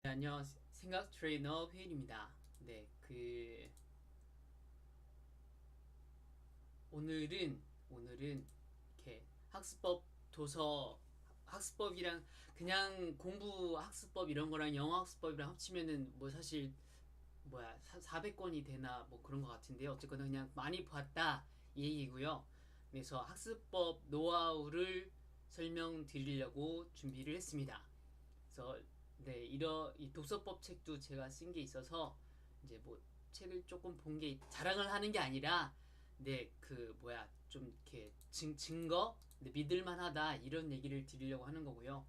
네, 안녕. 생각 트레이너 회일입니다. 오늘은 이렇게 학습법 도서 학습법이랑 그냥 공부 학습법 이런 거랑 영어 학습법이랑 합치면은 뭐 사실 뭐야 400권이 되나 뭐 그런 것 같은데요. 어쨌거나 그냥 많이 봤다 이 얘기고요. 그래서 학습법 노하우를 설명드리려고 준비를 했습니다. 그래서 이 독서법 책도 제가 쓴 게 있어서 이제 뭐 책을 조금 본 게 자랑을 하는 게 아니라 좀 이렇게 증거 믿을 만하다 이런 얘기를 드리려고 하는 거고요.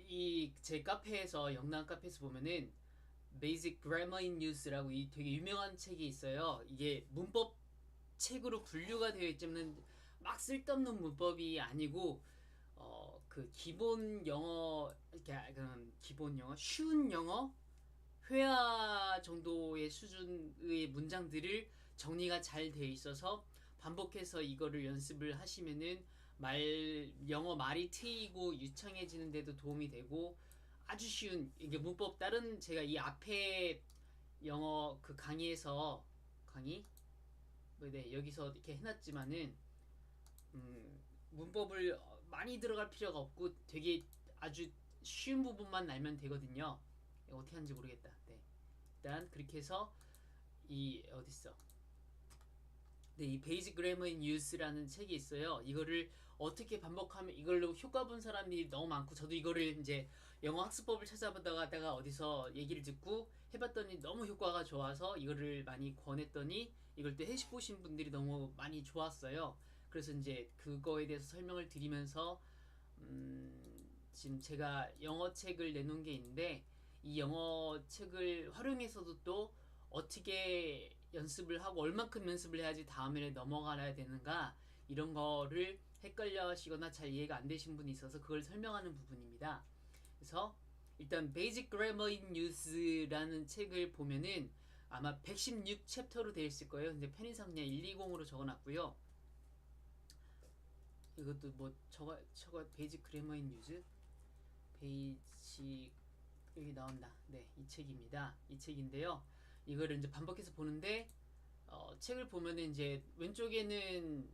이 제 카페에서 영남 카페에서 보면은 Basic Grammar in Use라고 이 되게 유명한 책이 있어요. 이게 문법 책으로 분류가 되어 있지만 막 쓸데없는 문법이 아니고 그 기본 영어 이렇게 기본 영어 쉬운 영어 회화 정도의 수준의 문장들을 정리가 잘 되어 있어서 반복해서 이거를 연습을 하시면은 영어 말이 트이고 유창해지는 데도 도움이 되고 아주 쉬운 이게 문법 다른 제가 이 앞에 영어 그 강의에서 강의 여기서 이렇게 해놨지만은 문법을 많이 들어갈 필요가 없고 되게 아주 쉬운 부분만 알면 되거든요. 어떻게 하는지 모르겠다. 네. 일단 그렇게 해서 이 어딨어? 네, 이 Basic Grammar in Use라는 책이 있어요. 이거를 어떻게 반복하면 이걸로 효과 본 사람들이 너무 많고 저도 이거를 이제 영어 학습법을 찾아보다가 어디서 얘기를 듣고 해봤더니 너무 효과가 좋아서 이거를 많이 권했더니 이걸 또 해보신 분들이 너무 많이 좋았어요. 그래서 이제 그거에 대해서 설명을 드리면서 음, 지금 제가 영어 책을 내놓은 게 있는데 이 영어 책을 활용해서도 또 어떻게 연습을 하고 얼만큼 연습을 해야지 다음에 넘어가야 되는가 이런 거를 헷갈려 하시거나 잘 이해가 안 되신 분이 있어서 그걸 설명하는 부분입니다. 그래서 일단 Basic Grammar in Use라는 책을 보면은 아마 116 챕터로 되어 있을 거예요. 근데 편의상 그냥 120으로 적어놨고요. 이것도 뭐 저거 베이직 그래머 인 유즈 베이직 여기 나온다. 네, 이 책입니다. 이 책인데요. 이거를 이제 반복해서 보는데 책을 보면은 이제 왼쪽에는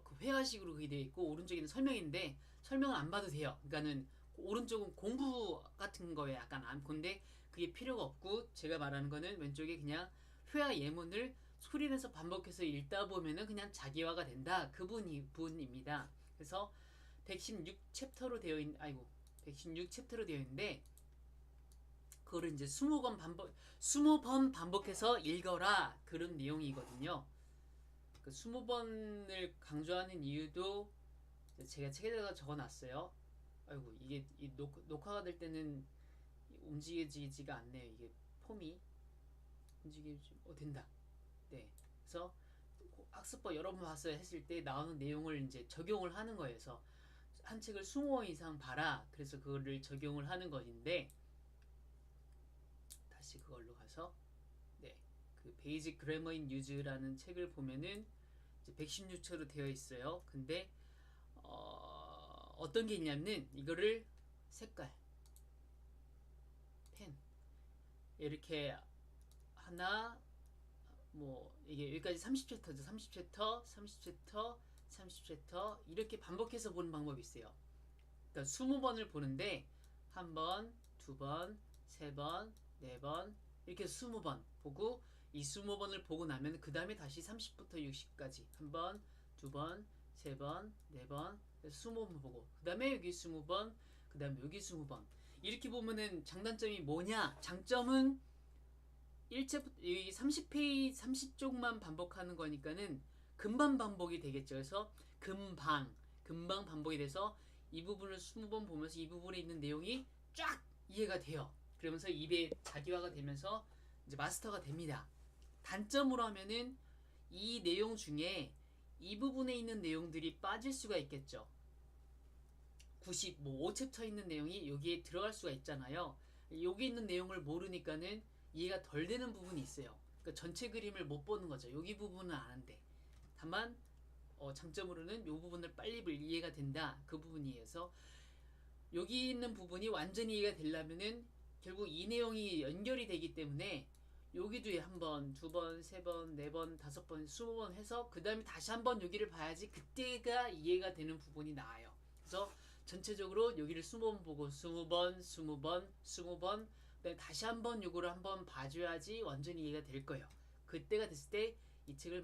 그 회화식으로 그게 되어 있고 오른쪽에는 설명인데 설명을 안 봐도 돼요. 그러니까는 오른쪽은 공부 같은 거에 약간 안건데 그게 필요가 없고 제가 말하는 거는 왼쪽에 그냥 회화 예문을 소리내서 반복해서 읽다 보면은 그냥 자기화가 된다. 그 부분입니다. 그래서 116 챕터로 되어 있는 아이고 116 챕터로 되어 있는데 그거를 이제 20번 반복해서 읽어라 그런 내용이거든요. 그 20번을 강조하는 이유도 제가 책에다가 적어놨어요. 아이고 이게 녹화가 될 때는 움직여지지가 않네요. 이게 폼이 움직이지 된다. 네. 그래서 학습법 여러 번 봤어요 했을 때 나오는 내용을 이제 적용을 하는 거예요. 그래서 한 책을 20번 이상 봐라. 그래서 그거를 적용을 하는 것인데 다시 그걸로 가서 네. 그 베이직 그래머 인 유즈라는 책을 보면은 이제 116초로 되어 있어요. 근데 어떤 게 있냐면 이거를 색깔 펜 이렇게 하나 뭐 이게 여기까지 30챕터죠. 30챕터, 30챕터, 30챕터 이렇게 반복해서 보는 방법이 있어요. 그러니까 20번을 보는데 한 번, 두 번, 세 번, 네 번 이렇게 20번 보고 이 20번을 보고 나면 그 다음에 다시 30부터 60까지 한 번, 두 번, 세 번, 네 번, 20번 보고 그 다음에 여기 20번, 그 다음에 여기 20번 이렇게 보면은 장단점이 뭐냐? 장점은 1챕 30페이지 30쪽만 반복하는 거니까는 금방 반복이 되겠죠. 그래서 금방 반복이 돼서 이 부분을 20번 보면서 이 부분에 있는 내용이 쫙 이해가 돼요. 그러면서 입에 자기화가 되면서 이제 마스터가 됩니다. 단점으로 하면은 이 내용 중에 이 부분에 있는 내용들이 빠질 수가 있겠죠. 5챕터 있는 내용이 여기에 들어갈 수가 있잖아요. 여기 있는 내용을 모르니까는 이해가 덜 되는 부분이 있어요. 그러니까 전체 그림을 못 보는 거죠. 여기 부분은 아는데. 다만 장점으로는 이 부분을 빨리 이해가 된다. 그 부분이어서 여기 있는 부분이 완전히 이해가 되려면은 결국 이 내용이 연결이 되기 때문에 여기도 한 번, 두 번, 세 번, 네 번, 다섯 번, 20번 해서 그 다음에 다시 한 번 여기를 봐야지 그때가 이해가 되는 부분이 나와요. 그래서 전체적으로 여기를 20번 보고 20번, 20번, 20번 그다음에 다시 한 번 요거를 한번 봐줘야지 완전히 이해가 될 거예요. 그때가 됐을 때 이 책을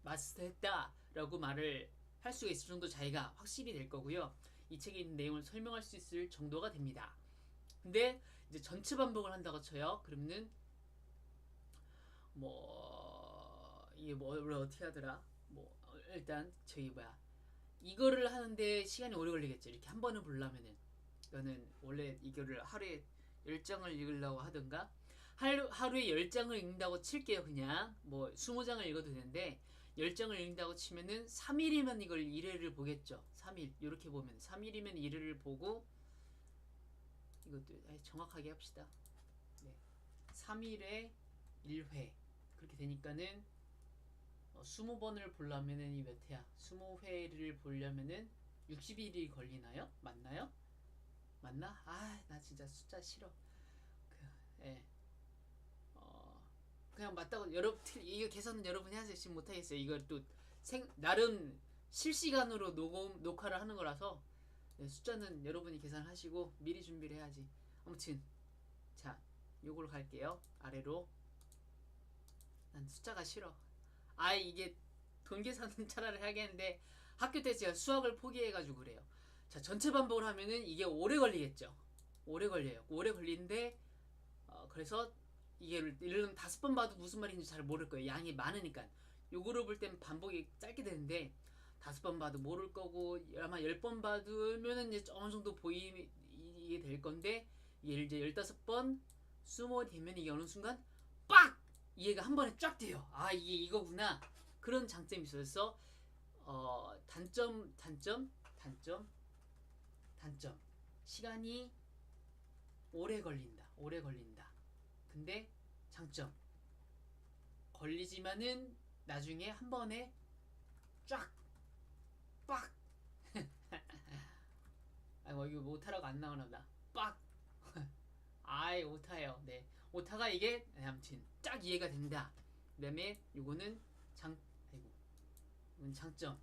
마스터했다라고 말을 할 수가 있을 정도 자기가 확실히 될 거고요. 이 책에 있는 내용을 설명할 수 있을 정도가 됩니다. 근데 이제 전체 반복을 한다고 쳐요. 그러면은 뭐 이게 뭐 원래 어떻게 하더라? 뭐 일단 저기 뭐야 이거를 하는데 시간이 오래 걸리겠죠. 이렇게 한 번을 보려면은 이거는 원래 이거를 하루에 10장을 읽으려고 하던가 하루에 10장을 읽는다고 칠게요. 그냥 뭐 20장을 읽어도 되는데 10장을 읽는다고 치면은 3일이면 이걸 1회를 보겠죠. 3일 이렇게 보면 3일이면 1회를 보고 이것도 정확하게 합시다. 네. 3일에 1회 그렇게 되니까는 20번을 보려면은 이 몇 회야? 20회를 보려면은 60일이 걸리나요? 맞나요? 맞나? 아, 나 진짜 숫자 싫어. 예. 그냥 맞다고 여러분 이거 계산은 여러분이 하세요. 지금 못 하겠어요. 이걸 또 나름 실시간으로 녹화를 하는 거라서 네, 숫자는 여러분이 계산하시고 미리 준비를 해야지. 아무튼 자, 요걸 갈게요. 아래로. 난 숫자가 싫어. 아, 이게 돈 계산은 차라리 하겠는데 학교 때 제가 수학을 포기해가지고 그래요. 자, 전체 반복을 하면은 이게 오래 걸리겠죠. 오래 걸려요. 오래 걸리는데 그래서 이게 예를 들면 5번 봐도 무슨 말인지 잘 모를 거예요. 양이 많으니까. 요거를 볼 땐 반복이 짧게 되는데 5번 봐도 모를 거고 아마 10번 봐두면은 이제 어느 정도 보이게 될 건데 예를 들어 15번 20번 되면 이게 어느 순간 빡! 이해가 한 번에 쫙 돼요. 아, 이게 이거구나. 그런 장점이 있어서 단점 시간이 오래 걸린다. 근데 장점 걸리지만은 나중에 한 번에 쫙 빡. 아, 이거 오타라고 안 나오나 보다. 빡. 아이, 오타예요. 네, 오타가 이게 아무튼 쫙 이해가 된다. 그다음에 요거는 이건 장점.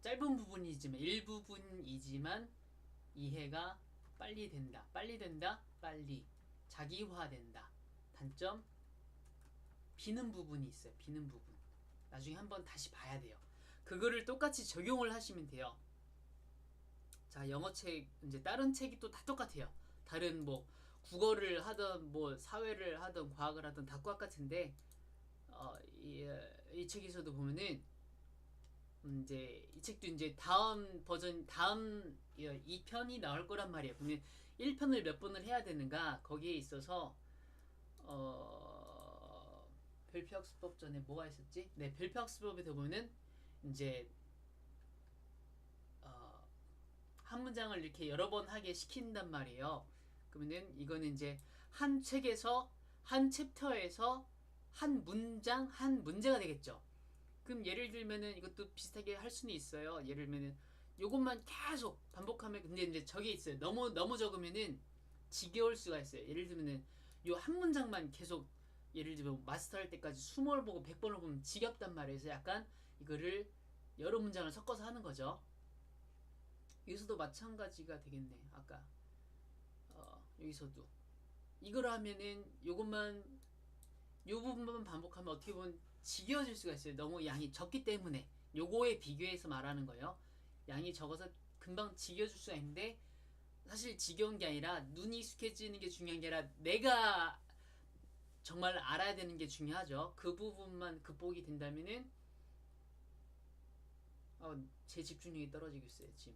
짧은 부분이지만 일부분이지만 이해가 빨리 된다. 빨리 자기화된다. 단점 비는 부분이 있어요. 비는 부분. 나중에 한번 다시 봐야 돼요. 그거를 똑같이 적용을 하시면 돼요. 자, 영어책 이제 다른 책이 또 다 똑같아요. 다른 뭐 국어를 하던 뭐 사회를 하던 과학을 하던 다 똑같은데 이 책에서도 보면은 이제 이 책도 이제 다음 버전 다음 2편이 나올 거란 말이에요. 그러면 1편을 몇 번을 해야 되는가 거기에 있어서 별표학습법 전에 뭐가 있었지? 네, 별표학습법에 보면은 이제 한 문장을 이렇게 여러 번 하게 시킨단 말이에요. 그러면은 이거는 이제 한 책에서 한 챕터에서 한 문장 한 문제가 되겠죠. 그럼 예를 들면은 이것도 비슷하게 할 수는 있어요. 예를 들면은 요것만 계속 반복하면 근데 이제 저게 있어요. 너무 적으면은 지겨울 수가 있어요. 예를 들면은 요 한 문장만 계속 예를 들면 마스터할 때까지 20번 보고 100번을 보면 지겹단 말이에요. 그래서 약간 이거를 여러 문장을 섞어서 하는 거죠. 여기서도 마찬가지가 되겠네. 아까 여기서도 이걸 하면은 요것만 요 부분만 반복하면 어떻게 보면 지겨워질 수가 있어요. 너무 양이 적기 때문에 요거에 비교해서 말하는 거예요. 양이 적어서 금방 지겨워질 수가 있는데 사실 지겨운 게 아니라 눈이 익숙해지는 게 중요한 게 아니라 내가 정말 알아야 되는 게 중요하죠. 그 부분만 극복이 된다면은 제 집중력이 떨어지고 있어요. 지금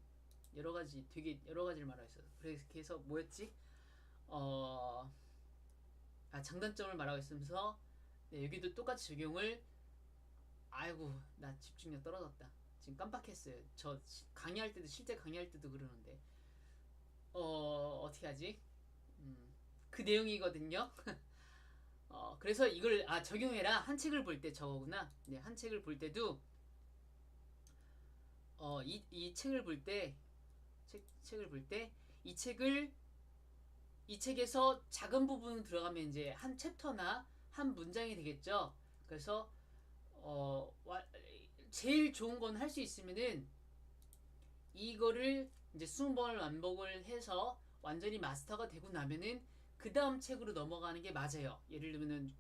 되게 여러 가지를 말하고 있어요. 그래서 뭐였지? 장단점을 말하고 있으면서 네, 여기도 똑같이 적용을 아이고 나 집중력 떨어졌다. 지금 깜빡했어요. 저 강의할 때도 실제 강의할 때도 그러는데 어떻게 하지? 그 내용이거든요. 그래서 이걸 적용해라. 한 책을 볼 때 저거구나. 네, 한 책을 볼 때도 이 책을 볼 때 책을 볼 때 이 책에서 작은 부분 들어가면 이제 한 챕터나 한 문장이 되겠죠. 그래서 제일 좋은 건 할 수 있으면은 이거를 이제 20번을 반복을 해서 완전히 마스터가 되고 나면은 그 다음 책으로 넘어가는 게 맞아요. 예를 들면은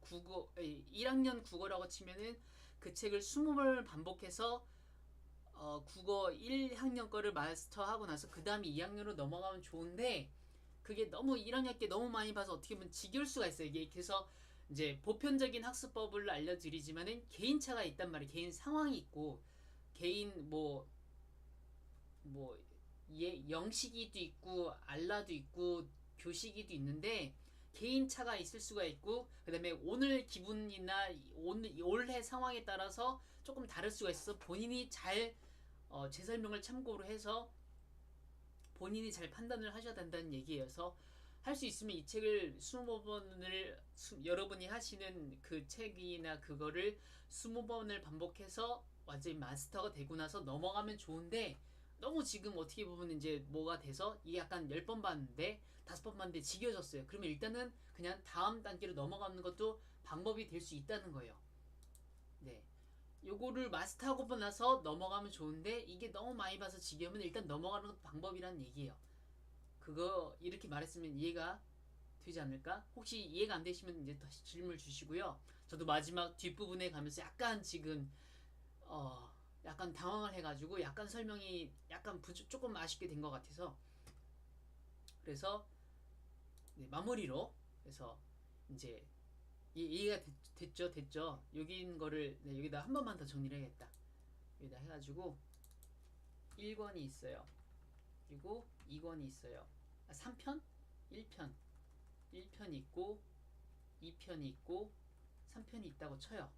1학년 국어라고 치면은 그 책을 20번을 반복해서 국어 1학년 거를 마스터하고 나서 그 다음에 2학년으로 넘어가면 좋은데 그게 너무 1학년 때 너무 많이 봐서 어떻게 보면 지겨울 수가 있어요. 이게 그래서 이제 보편적인 학습법을 알려드리지만은 개인차가 있단 말이에요. 개인 상황이 있고 개인 영식이도 있고 알라도 있고 교식이도 있는데 개인차가 있을 수가 있고 그 다음에 오늘 기분이나 올해 상황에 따라서 조금 다를 수가 있어서 본인이 잘 제 설명을 참고로 해서 본인이 잘 판단을 하셔야 된다는 얘기여서 할 수 있으면 이 책을 20번을 여러분이 하시는 그 책이나 그거를 20번을 반복해서 완전히 마스터가 되고 나서 넘어가면 좋은데 너무 지금 어떻게 보면 이제 뭐가 돼서 이게 약간 10번 봤는데 5번 봤는데 지겨졌어요. 그러면 일단은 그냥 다음 단계로 넘어가는 것도 방법이 될 수 있다는 거예요. 네. 요거를 마스터하고 나서 넘어가면 좋은데 이게 너무 많이 봐서 지겨우면 일단 넘어가는 것도 방법이라는 얘기예요. 그거 이렇게 말했으면 이해가 되지 않을까? 혹시 이해가 안 되시면 이제 다시 질문을 주시고요. 저도 마지막 뒷부분에 가면서 약간 지금 약간 당황을 해가지고 약간 설명이 약간 조금 아쉽게 된 것 같아서 그래서 네, 마무리로 그래서 이제 이해가 됐죠. 여기인 거를 여기다 한 번만 더 정리를 해야겠다. 여기다 해가지고 1권이 있어요. 그리고 2권이 있어요. 3편? 1편 1편이 있고 2편이 있고 3편이 있다고 쳐요.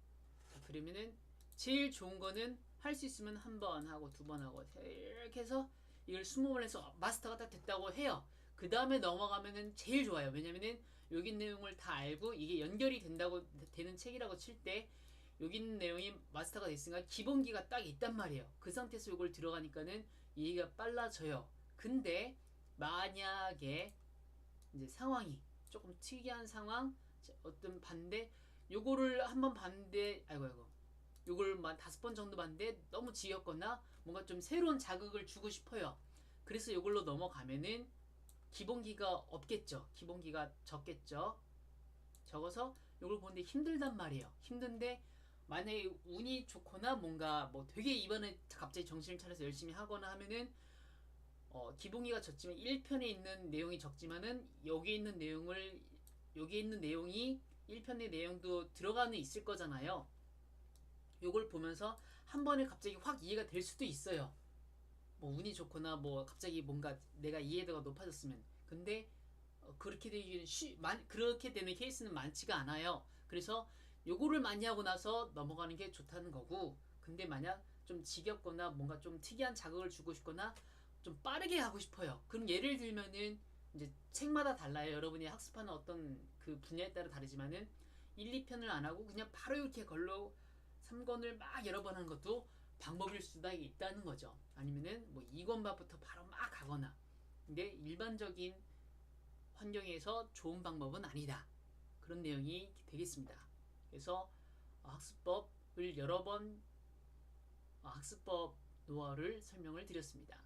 자, 그러면은 제일 좋은 거는 할 수 있으면 한 번 하고 2번 하고 이렇게 해서 이걸 20번 해서 마스터가 딱 됐다고 해요. 그 다음에 넘어가면은 제일 좋아요. 왜냐면은 여기 내용을 다 알고 이게 연결이 된다고 되는 책이라고 칠 때 여기 있는 내용이 마스터가 됐으니까 기본기가 딱 있단 말이에요. 그 상태에서 이걸 들어가니까는 이해가 빨라져요. 근데 만약에 이제 상황이 조금 특이한 상황, 어떤 반대, 요거를 한번 봤는데, 아이고, 요걸 만 5번 정도 봤는데 너무 지겹거나 뭔가 좀 새로운 자극을 주고 싶어요. 그래서 요걸로 넘어가면은 기본기가 없겠죠. 기본기가 적겠죠. 적어서 요걸 보는데 힘들단 말이에요. 힘든데 만약에 운이 좋거나 뭔가 뭐 되게 이번에 갑자기 정신을 차려서 열심히 하거나 하면은 기본기가 적지만 1편에 있는 내용이 적지만은 여기 있는 내용이 1편의 내용도 들어가는 있을 거잖아요. 요걸 보면서 한 번에 갑자기 확 이해가 될 수도 있어요. 뭐 운이 좋거나 뭐 갑자기 뭔가 내가 이해도가 높아졌으면. 근데 그렇게 되는 케이스는 많지가 않아요. 그래서 요거를 많이 하고 나서 넘어가는 게 좋다는 거고. 근데 만약 좀 지겹거나 뭔가 좀 특이한 자극을 주고 싶거나 좀 빠르게 하고 싶어요. 그럼 예를 들면은 이제 책마다 달라요. 여러분이 학습하는 어떤 그 분야에 따라 다르지만은 1, 2편을 안 하고 그냥 바로 이렇게 걸로 3권을 막 여러 번 하는 것도 방법일 수도 있다는 거죠. 아니면은 뭐 2권부터 바로 막 가거나. 근데 일반적인 환경에서 좋은 방법은 아니다. 그런 내용이 되겠습니다. 그래서 학습법을 여러 번 학습법 노하우를 설명을 드렸습니다.